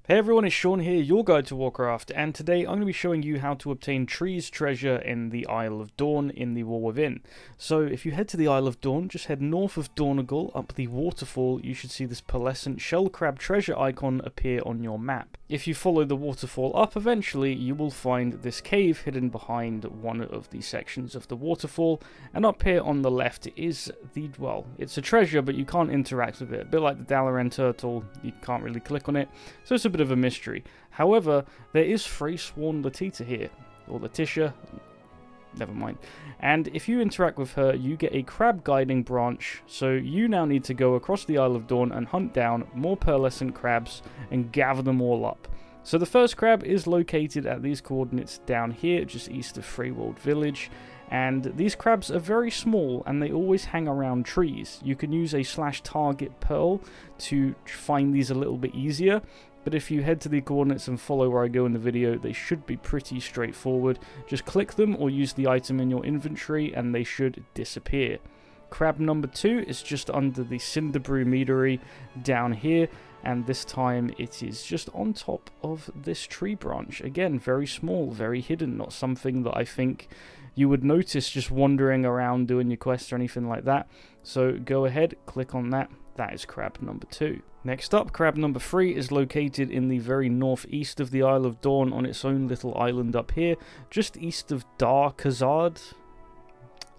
Hey everyone, it's Sean here, your guide to Warcraft, and today I'm going to be showing you how to obtain Tree's treasure in the Isle of Dawn in the War Within. So if you head to the Isle of Dawn, just head north of Dornagal up the waterfall, you should see this pearlescent shell crab treasure icon appear on your map. If you follow the waterfall up, eventually you will find this cave hidden behind one of the sections of the waterfall, and up here on the left is the, well, it's a treasure but you can't interact with it. A bit like the Dalaran turtle, you can't really click on it, so it's a bit of a mystery. However, there is Freysworn Latita here, or Letitia, never mind. And if you interact with her, you get a crab guiding branch, so you now need to go across the Isle of Dawn and hunt down more pearlescent crabs and gather them all up. So the first crab is located at these coordinates down here, just east of Freywold Village. And these crabs are very small and they always hang around trees. You can use a /target pearl to find these a little bit easier, but if you head to the coordinates and follow where I go in the video, they should be pretty straightforward. Just click them or use the item in your inventory and they should disappear. Crab number 2 is just under the Cinderbrew Meadery down here, and this time it is just on top of this tree branch. Again, very small, very hidden, not something that I think you would notice just wandering around doing your quest or anything like that. So go ahead, click on that. That is crab number 2. Next up, crab number 3 is located in the very northeast of the Isle of Dawn on its own little island up here, just east of Dar Khazad.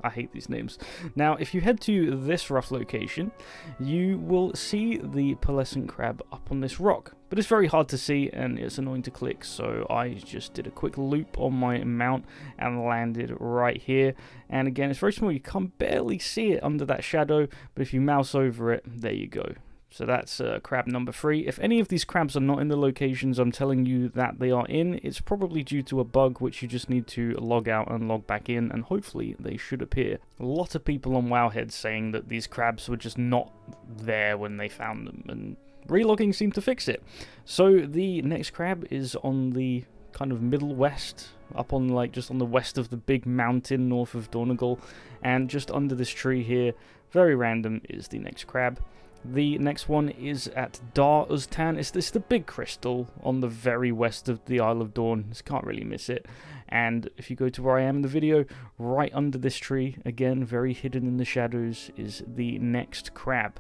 I hate these names. Now, if you head to this rough location, you will see the pearlescent crab up on this rock. But it's very hard to see and it's annoying to click, so I just did a quick loop on my mount and landed right here. And again, it's very small, you can barely see it under that shadow, but if you mouse over it, there you go. So that's crab number 3. If any of these crabs are not in the locations I'm telling you that they are in, it's probably due to a bug which you just need to log out and log back in, and hopefully they should appear. A lot of people on Wowhead saying that these crabs were just not there when they found them, and relogging seemed to fix it. So the next crab is on the kind of middle west, up on like just on the west of the big mountain north of Dornagal, and just under this tree here, very random, is the next crab. The next one is at Dar Uztan. It's the big crystal on the very west of the Isle of Dawn. Just can't really miss it. And if you go to where I am in the video, right under this tree, again, very hidden in the shadows, is the next crab.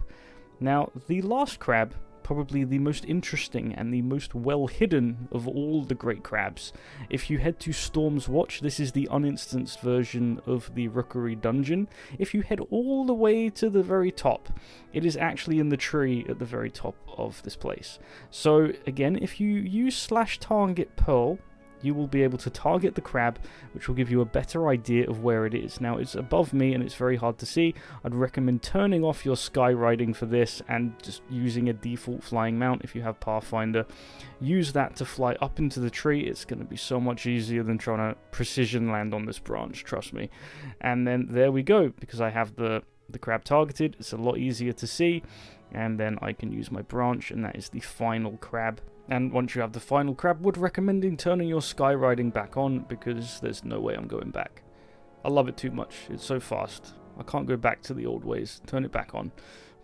Now, the last crab, probably the most interesting and the most well hidden of all the great crabs. If you head to Storm's Watch, this is the uninstanced version of the Rookery dungeon. If you head all the way to the very top, it is actually in the tree at the very top of this place. So again, if you use /target pearl, you will be able to target the crab, which will give you a better idea of where it is. Now, it's above me and it's very hard to see. I'd recommend turning off your sky riding for this and just using a default flying mount if you have Pathfinder. Use that to fly up into the tree. It's going to be so much easier than trying to precision land on this branch, trust me. And then there we go, because I have the crab targeted. It's a lot easier to see, and then I can use my branch, and that is the final crab. And once you have the final crab, would recommending turning your sky riding back on, because there's no way I'm going back. I love it too much. It's so fast. I can't go back to the old ways. Turn it back on.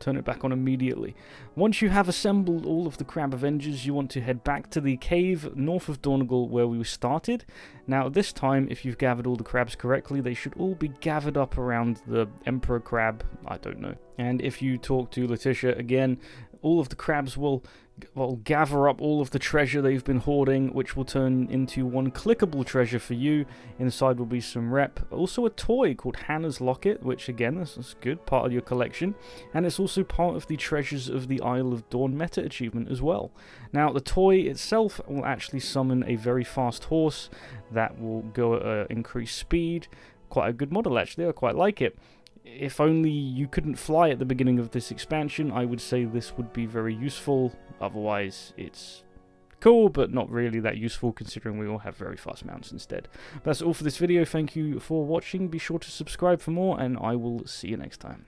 Turn it back on immediately. Once you have assembled all of the crab avengers, you want to head back to the cave north of Dornagal where we started. Now this time, if you've gathered all the crabs correctly, they should all be gathered up around the emperor crab. I don't know. And if you talk to Letitia again, all of the crabs will gather up all of the treasure they've been hoarding, which will turn into one clickable treasure for you. Inside will be some rep. Also a toy called Hanna's Locket, which again, is good, part of your collection. And it's also part of the Treasures of the Isle of Dawn meta achievement as well. Now, the toy itself will actually summon a very fast horse that will go at increased speed. Quite a good model, actually. I quite like it. If only you couldn't fly at the beginning of this expansion, I would say this would be very useful. Otherwise, it's cool, but not really that useful, considering we all have very fast mounts instead. But that's all for this video. Thank you for watching. Be sure to subscribe for more, and I will see you next time.